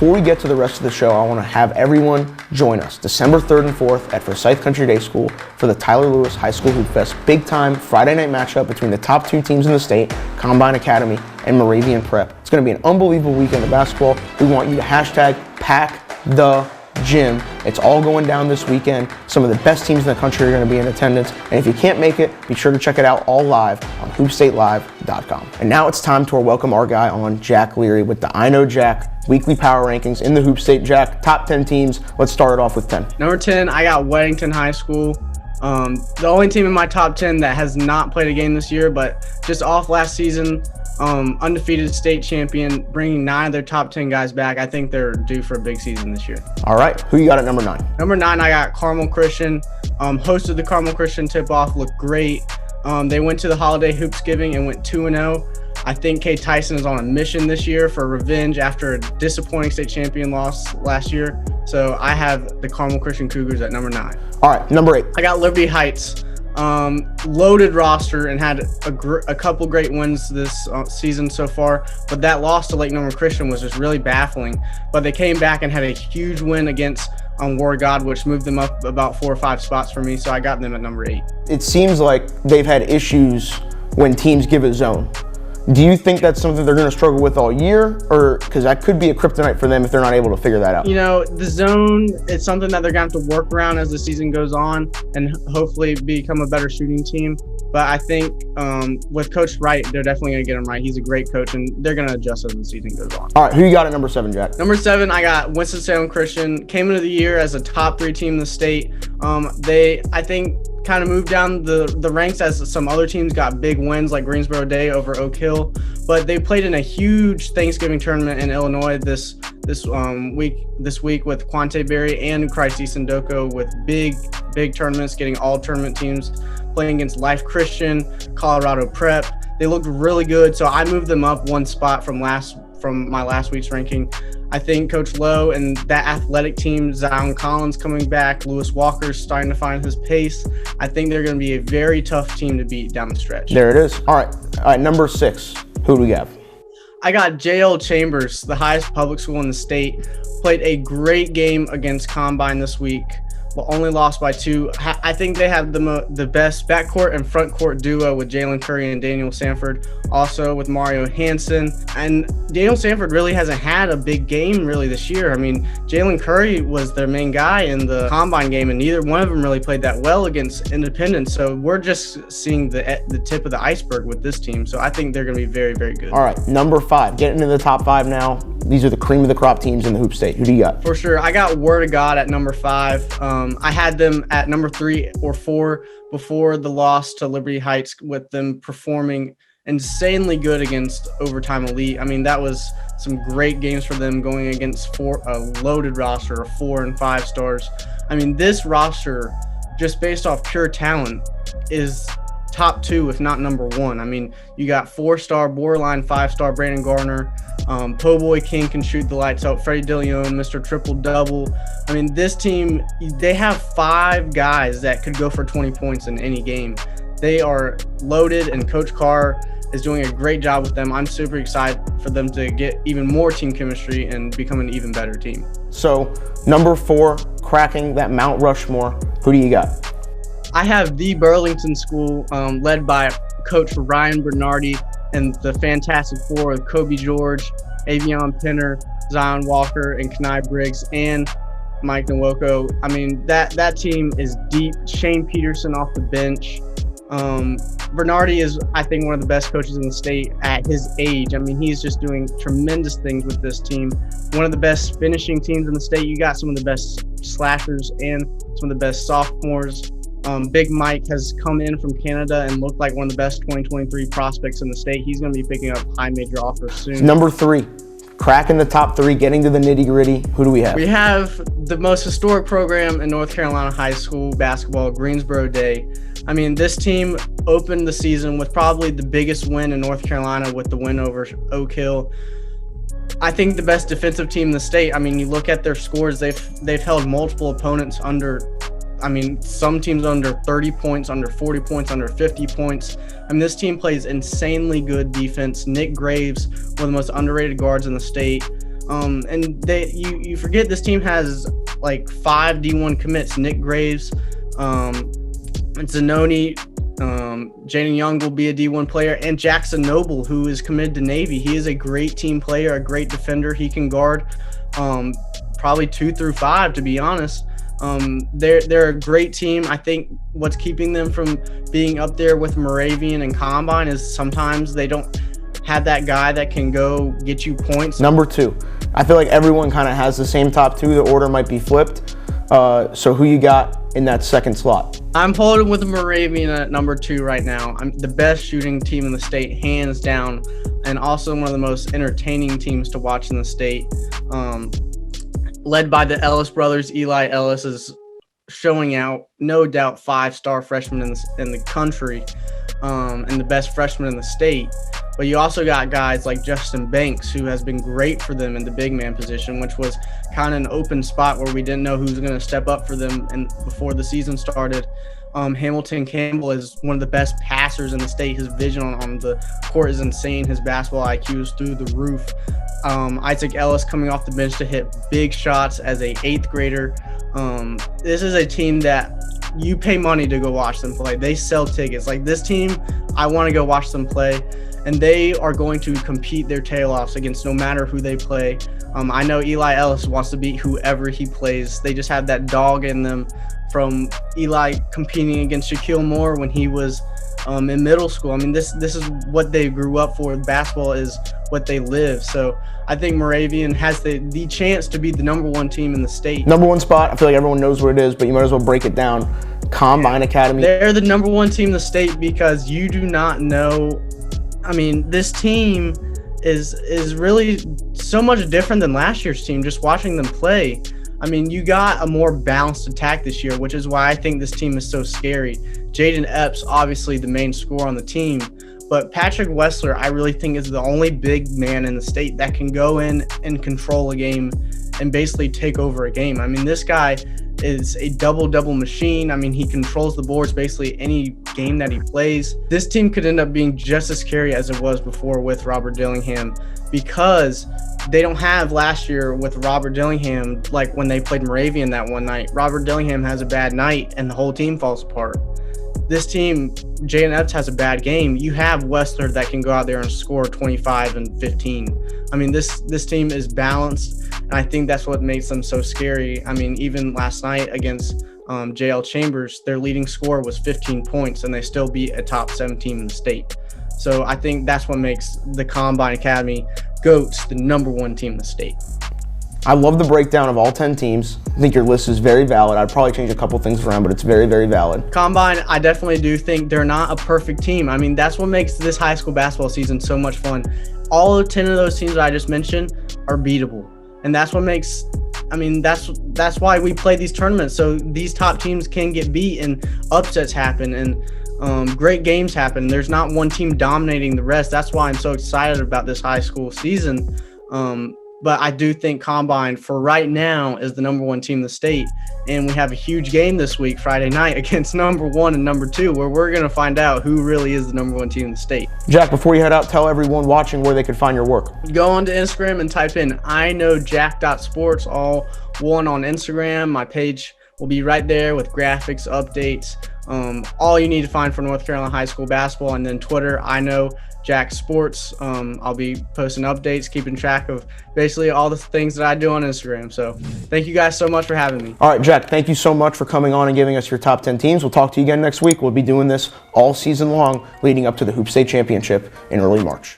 before we get to the rest of the show, I want to have everyone join us December 3rd and 4th at Forsyth Country Day School for the Tyler Lewis High School Hoop Fest big time Friday night matchup between the top two teams in the state, Combine Academy and Moravian Prep. It's going to be an unbelievable weekend of basketball. We want you to hashtag pack the gym. It's all going down this weekend. Some of the best teams in the country are going to be in attendance. And if you can't make it, be sure to check it out all live on hoopstatelive.com. And now it's time to welcome our guy on, Jack Leary, with the I Know Jack weekly power rankings in the Hoop State. Jack, top 10 teams. Let's start it off with 10. Number 10, I got Weddington High School. The only team in my top 10 that has not played a game this year, but just off last season, undefeated state champion, bringing 9 of their top 10 guys back. I think they're due for a big season this year. All right. Who you got at number 9? Number 9, I got Carmel Christian. Hosted the Carmel Christian tip-off, looked great. They went to the Holiday Hoopsgiving and went 2-0. I think Kay Tyson is on a mission this year for revenge after a disappointing state champion loss last year. So I have the Carmel Christian Cougars at number 9. All right, number 8. I got Liberty Heights. Loaded roster and had a couple great wins this season so far, but that loss to Lake Norman Christian was just really baffling. But they came back and had a huge win against War God, which moved them up about 4 or 5 spots for me, so I got them at number 8. It seems like they've had issues when teams give a zone. Do you think that's something they're going to struggle with all year? Or because that could be a kryptonite for them if they're not able to figure that out? You know, the zone, it's something that they're going to have to work around as the season goes on and hopefully become a better shooting team. But I think with Coach Wright, they're definitely going to get him right. He's a great coach, and they're going to adjust as the season goes on. All right, who you got at number 7, Jack? Number 7, I got Winston-Salem Christian. Came into the year as a top 3 team in the state. They, I think, kind of moved down the ranks as some other teams got big wins like Greensboro Day over Oak Hill, but they played in a huge Thanksgiving tournament in Illinois this week with Quante Berry and Christ East Ndoko with big tournaments, getting all tournament teams playing against Life Christian, Colorado Prep. They looked really good, so I moved them up 1 spot from my last week's ranking. I think Coach Lowe and that athletic team, Zion Collins coming back, Lewis Walker's starting to find his pace. I think they're going to be a very tough team to beat down the stretch. There it is. All right, number 6. Who do we have? I got J.L. Chambers, the highest public school in the state. Played a great game against Combine this week, but only lost by 2. I think they have the best backcourt and frontcourt duo with Jalen Curry and Daniel Sanford, also with Mario Hansen. And Daniel Sanford really hasn't had a big game really this year. I mean, Jalen Curry was their main guy in the Combine game, and neither one of them really played that well against Independence. So we're just seeing the tip of the iceberg with this team. So I think they're going to be very, very good. All right, number 5. Getting into the top 5 now. These are the cream of the crop teams in the Hoop State. Who do you got? For sure. I got Word of God at number 5. I had them at number 3 or 4 before the loss to Liberty Heights, with them performing insanely good against Overtime Elite. I mean, that was some great games for them going against a loaded roster of 4 and 5 stars. I mean, this roster, just based off pure talent, is top 2, if not number 1. I mean, you got 4-star, borderline 5-star Brandon Garner. Po' Boy King can shoot the lights out. Freddie DeLeon, Mr. Triple-Double. I mean, this team, they have 5 guys that could go for 20 points in any game. They are loaded, and Coach Carr is doing a great job with them. I'm super excited for them to get even more team chemistry and become an even better team. So, number 4, cracking that Mount Rushmore. Who do you got? I have the Burlington school led by Coach Ryan Bernardi and the Fantastic Four of Kobe George, Avion Penner, Zion Walker, and Kenai Briggs, and Mike Nwoko. I mean, that team is deep. Shane Peterson off the bench. Bernardi is, I think, one of the best coaches in the state at his age. I mean, he's just doing tremendous things with this team. One of the best finishing teams in the state. You got some of the best slashers and some of the best sophomores. Big Mike has come in from Canada and looked like one of the best 2023 prospects in the state. He's going to be picking up high major offers soon. Number 3, cracking the top 3, getting to the nitty-gritty. Who do we have? We have the most historic program in North Carolina high school basketball, Greensboro Day. I mean, this team opened the season with probably the biggest win in North Carolina with the win over Oak Hill. I think the best defensive team in the state. I mean, you look at their scores, they've held multiple opponents under, I mean, some teams under 30 points, under 40 points, under 50 points. I mean, this team plays insanely good defense. Nick Graves, one of the most underrated guards in the state. And you forget this team has like 5 D1 commits: Nick Graves, Zanoni, Jaden Young will be a D1 player, and Jackson Noble, who is committed to Navy. He is a great team player, a great defender. He can guard probably 2 through 5, to be honest. They're a great team. I think what's keeping them from being up there with Moravian and Combine is sometimes they don't have that guy that can go get you points. Number 2. I feel like everyone kind of has the same top 2. The order might be flipped. So who you got in that second slot? I'm holding with the Moravian at number 2 right now. I'm the best shooting team in the state, hands down, and also one of the most entertaining teams to watch in the state. Led by the Ellis brothers. Eli Ellis is showing out, no doubt, 5-star freshman in the country, and the best freshman in the state. But you also got guys like Justin Banks, who has been great for them in the big man position, which was kind of an open spot where we didn't know who was going to step up for them and before the season started. Hamilton Campbell is one of the best passers in the state. His vision on the court is insane. His basketball IQ is through the roof. Isaac Ellis coming off the bench to hit big shots as a 8th grader. This is a team that you pay money to go watch them play. They sell tickets. Like this team, I want to go watch them play. And they are going to compete their tail off against no matter who they play. I know Eli Ellis wants to beat whoever he plays. They just have that dog in them from Eli competing against Shaquille Moore when he was in middle school. I mean, this is what they grew up for. Basketball is what they live. So I think Moravian has the chance to be the number 1 team in the state. Number 1 spot, I feel like everyone knows what it is, but you might as well break it down. Combine Academy. They're the number 1 team in the state because you do not know. I mean, this team is really so much different than last year's team, just watching them play. I mean, you got a more balanced attack this year, which is why I think this team is so scary. Jayden Epps, obviously the main scorer on the team, but Patrick Wessler, I really think, is the only big man in the state that can go in and control a game and basically take over a game. I mean, this guy is a double-double machine. I mean, he controls the boards basically any game that he plays. This team could end up being just as scary as it was before with Robert Dillingham, because they don't have last year with Robert Dillingham, like when they played Moravian that one night. Robert Dillingham has a bad night and the whole team falls apart. This team, Jayden Epps has a bad game. You have Wessler that can go out there and score 25 and 15. I mean, this team is balanced, and I think that's what makes them so scary. I mean, even last night against JL Chambers, their leading scorer was 15 points, and they still beat a top 7 team in the state. So I think that's what makes the Combine Academy GOATs the number 1 team in the state. I love the breakdown of all 10 teams. I think your list is very valid. I'd probably change a couple things around, but it's very, very valid. Combine, I definitely do think they're not a perfect team. I mean, that's what makes this high school basketball season so much fun. All 10 of those teams that I just mentioned are beatable. And that's what makes, I mean, that's why we play these tournaments. So these top teams can get beat and upsets happen and great games happen. There's not one team dominating the rest. That's why I'm so excited about this high school season. But I do think Combine, for right now, is the number 1 team in the state. And we have a huge game this week, Friday night, against number 1 and number 2, where we're going to find out who really is the number 1 team in the state. Jack, before you head out, tell everyone watching where they could find your work. Go onto Instagram and type in iknowjack.sports, all one on Instagram. My page will be right there with graphics, updates, all you need to find for North Carolina high school basketball. And then Twitter, I know Jack Sports. I'll be posting updates, keeping track of basically all the things that I do on Instagram. So thank you guys so much for having me. All right, Jack, thank you so much for coming on and giving us your top 10 teams. We'll talk to you again next week. We'll be doing this all season long leading up to the Hoop State Championship in early March.